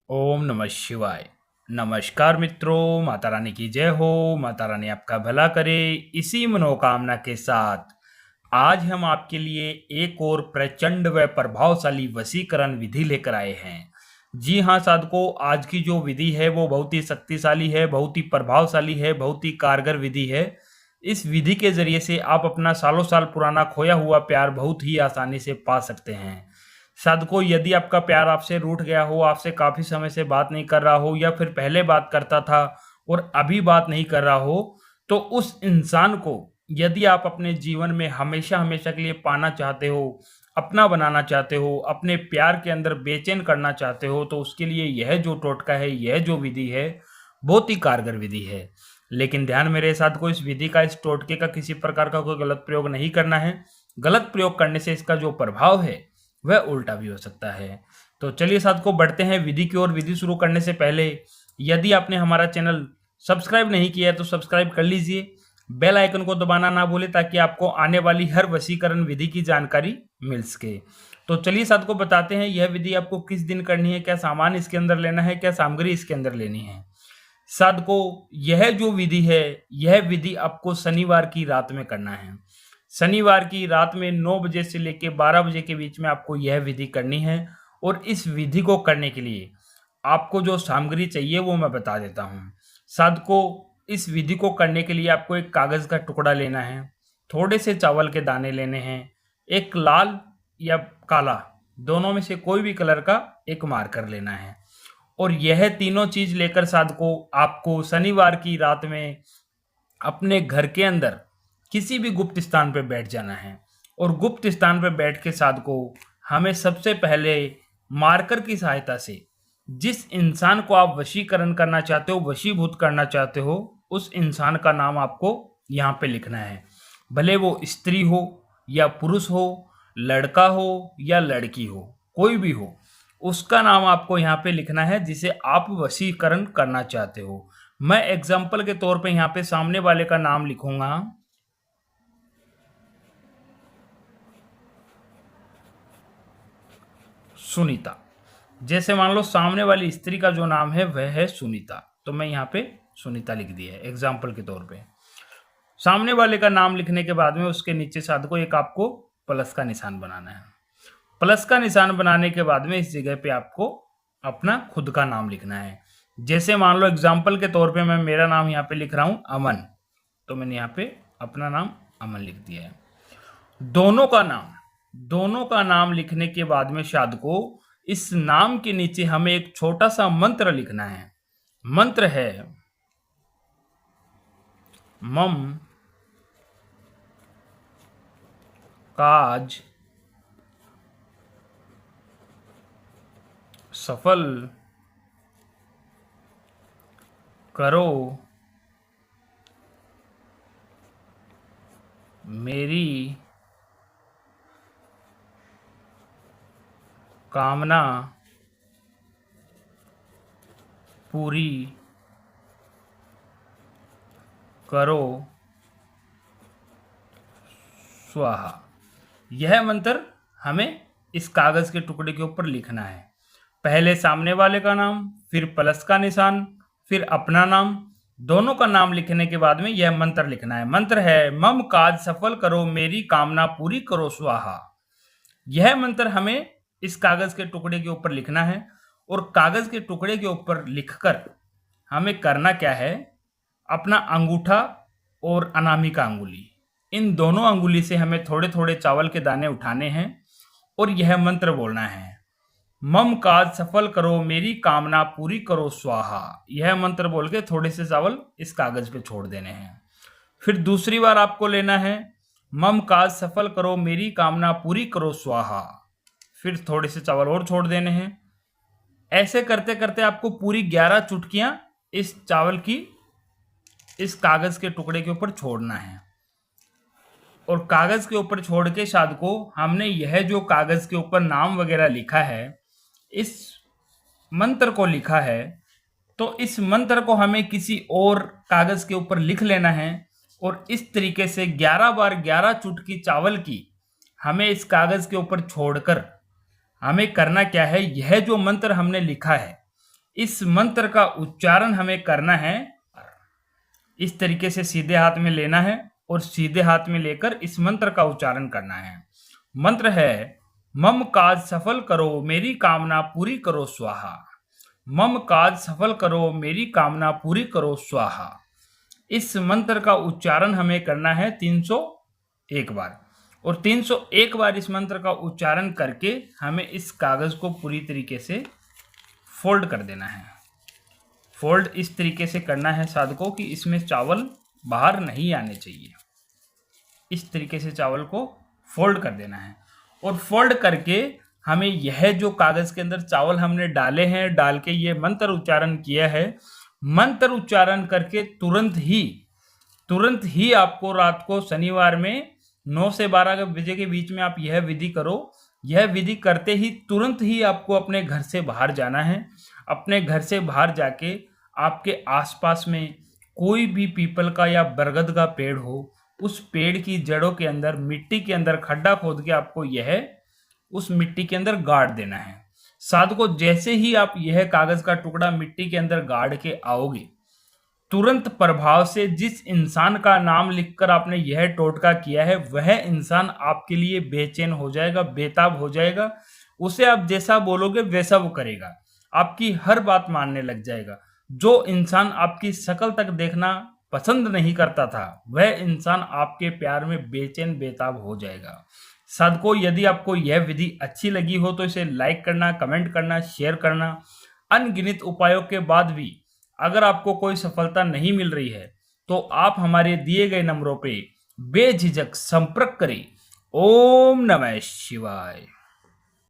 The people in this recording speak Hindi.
ओम नमः शिवाय। नमस्कार मित्रों, माता रानी की जय हो। माता रानी आपका भला करे, इसी मनोकामना के साथ आज हम आपके लिए एक और प्रचंड व प्रभावशाली वशीकरण विधि लेकर आए हैं। जी हाँ साधकों, आज की जो विधि है वो बहुत ही शक्तिशाली है, बहुत ही प्रभावशाली है, बहुत ही कारगर विधि है। इस विधि के जरिए से आप अपना सालों साल पुराना खोया हुआ प्यार बहुत ही आसानी से पा सकते हैं। साधकों, यदि आपका प्यार आपसे रूठ गया हो, आपसे काफी समय से बात नहीं कर रहा हो, या फिर पहले बात करता था और अभी बात नहीं कर रहा हो, तो उस इंसान को यदि आप अपने जीवन में हमेशा हमेशा के लिए पाना चाहते हो, अपना बनाना चाहते हो, अपने प्यार के अंदर बेचैन करना चाहते हो, तो उसके लिए यह जो टोटका है, यह जो विधि है, बहुत ही कारगर विधि है। लेकिन ध्यान मेरे साथ को, इस विधि का, इस टोटके का किसी प्रकार का कोई गलत प्रयोग नहीं करना है। गलत प्रयोग करने से इसका जो प्रभाव है वह उल्टा भी हो सकता है। तो चलिए साथ को बढ़ते हैं विधि की ओर। विधि शुरू करने से पहले यदि आपने हमारा चैनल सब्सक्राइब नहीं किया है तो सब्सक्राइब कर लीजिए, बेल आइकन को दबाना ना भूले ताकि आपको आने वाली हर वशीकरण विधि की जानकारी मिल सके। तो चलिए साथ को बताते हैं यह विधि आपको किस दिन करनी है, क्या सामान इसके अंदर लेना है, क्या सामग्री इसके अंदर लेनी है। साधको, यह जो विधि है, यह विधि आपको शनिवार की रात में करना है। शनिवार की रात में 9 बजे से लेकर 12 बजे के बीच में आपको यह विधि करनी है। और इस विधि को करने के लिए आपको जो सामग्री चाहिए वो मैं बता देता हूँ। साधको, इस विधि को करने के लिए आपको एक कागज का टुकड़ा लेना है, थोड़े से चावल के दाने लेने हैं, एक लाल या काला, दोनों में से कोई भी कलर का एक मार्कर लेना है। और यह तीनों चीज लेकर साधको आपको शनिवार की रात में अपने घर के अंदर किसी भी गुप्त स्थान पर बैठ जाना है। और गुप्त स्थान पर बैठ के साधको हमें सबसे पहले मार्कर की सहायता से जिस इंसान को आप वशीकरण करना चाहते हो, वशीभूत करना चाहते हो, उस इंसान का नाम आपको यहाँ पे लिखना है। भले वो स्त्री हो या पुरुष हो, लड़का हो या लड़की हो, कोई भी हो, उसका नाम आपको यहाँ पे लिखना है जिसे आप वशीकरण करना चाहते हो। मैं एग्जाम्पल के तौर पे यहाँ पे सामने वाले का नाम लिखूंगा सुनीता। जैसे मान लो सामने वाली स्त्री का जो नाम है वह है सुनीता, तो मैं यहाँ पे सुनीता लिख दिया है एग्जाम्पल के तौर पे। सामने वाले का नाम लिखने के बाद में उसके नीचे साथ को एक आपको प्लस का निशान बनाना है। प्लस का निशान बनाने के बाद में इस जगह पे आपको अपना खुद का नाम लिखना है। जैसे मान लो एग्जाम्पल के तौर पे मैं मेरा नाम यहाँ पे लिख रहा हूँ अमन, तो मैंने यहाँ पे अपना नाम अमन लिख दिया है। दोनों का नाम लिखने के बाद में शाद को इस नाम के नीचे हमें एक छोटा सा मंत्र लिखना है। मंत्र है मम काज सफल करो मेरी कामना पूरी करो स्वाहा। यह मंत्र हमें इस कागज के टुकड़े के ऊपर लिखना है। पहले सामने वाले का नाम, फिर प्लस का निशान, फिर अपना नाम, दोनों का नाम लिखने के बाद में यह मंत्र लिखना है। मंत्र है मम काज सफल करो मेरी कामना पूरी करो स्वाहा। यह मंत्र हमें इस कागज के टुकड़े के ऊपर लिखना है। और कागज के टुकड़े के ऊपर लिखकर हमें करना क्या है, अपना अंगूठा और अनामिका अंगुली, इन दोनों अंगुली से हमें थोड़े थोड़े चावल के दाने उठाने हैं और यह मंत्र बोलना है मम काज सफल करो मेरी कामना पूरी करो स्वाहा। यह मंत्र बोल के थोड़े से चावल इस कागज पे छोड़ देने हैं। फिर दूसरी बार आपको लेना है मम काज सफल करो मेरी कामना पूरी करो स्वाहा, फिर थोड़े से चावल और छोड़ देने हैं। ऐसे करते करते आपको पूरी 11 चुटकियां इस चावल की इस कागज के टुकड़े के ऊपर छोड़ना है। और कागज के ऊपर छोड़ के शाद को हमने यह जो कागज के ऊपर नाम वगैरह लिखा है, इस मंत्र को लिखा है, तो इस मंत्र को हमें किसी और कागज के ऊपर लिख लेना है। और इस तरीके से 11 बार 11 चुटकी चावल की हमें इस कागज के ऊपर छोड़कर हमें करना क्या है, यह जो मंत्र हमने लिखा है इस मंत्र का उच्चारण हमें करना है, इस तरीके से सीधे हाथ में लेना है और सीधे हाथ में लेकर इस मंत्र का उच्चारण करना है। मंत्र है, मम काज सफल करो मेरी कामना पूरी करो स्वाहा। मम काज सफल करो मेरी कामना पूरी करो स्वाहा। इस मंत्र का उच्चारण हमें करना है 301 बार, और 301 बार इस मंत्र का उच्चारण करके हमें इस कागज को पूरी तरीके से फोल्ड कर देना है। फोल्ड इस तरीके से करना है साधकों कि इसमें चावल बाहर नहीं आने चाहिए। इस तरीके से चावल को फोल्ड कर देना है, और फोल्ड करके हमें यह जो कागज के अंदर चावल हमने डाले हैं, डाल के ये मंत्र उच्चारण किया है, मंत्र उच्चारण करके तुरंत ही आपको रात को शनिवार में 9 से 12 बजे के बीच में आप यह विधि करो। यह विधि करते ही तुरंत ही आपको अपने घर से बाहर जाना है। अपने घर से बाहर जाके आपके आसपास में कोई भी पीपल का या बरगद का पेड़ हो, उस पेड़ की जड़ों के अंदर मिट्टी के अंदर खड्डा खोद के आपको यह उस मिट्टी के अंदर गाड़ देना है। साधकों, जैसे ही आप यह कागज का टुकड़ा मिट्टी के अंदर गाड़ के आओगे, तुरंत प्रभाव से जिस इंसान का नाम लिखकर आपने यह टोटका किया है वह इंसान आपके लिए बेचैन हो जाएगा, बेताब हो जाएगा। उसे आप जैसा बोलोगे वैसा वो करेगा, आपकी हर बात मानने लग जाएगा। जो इंसान आपकी शक्ल तक देखना पसंद नहीं करता था, वह इंसान आपके प्यार में बेचैन बेताब हो जाएगा। साधकों, यदि आपको यह विधि अच्छी लगी हो तो इसे लाइक करना, कमेंट करना, शेयर करना। अनगिनत उपायों के बाद भी अगर आपको कोई सफलता नहीं मिल रही है तो आप हमारे दिए गए नंबरों पे बेझिझक संपर्क करें। ओम नमः शिवाय।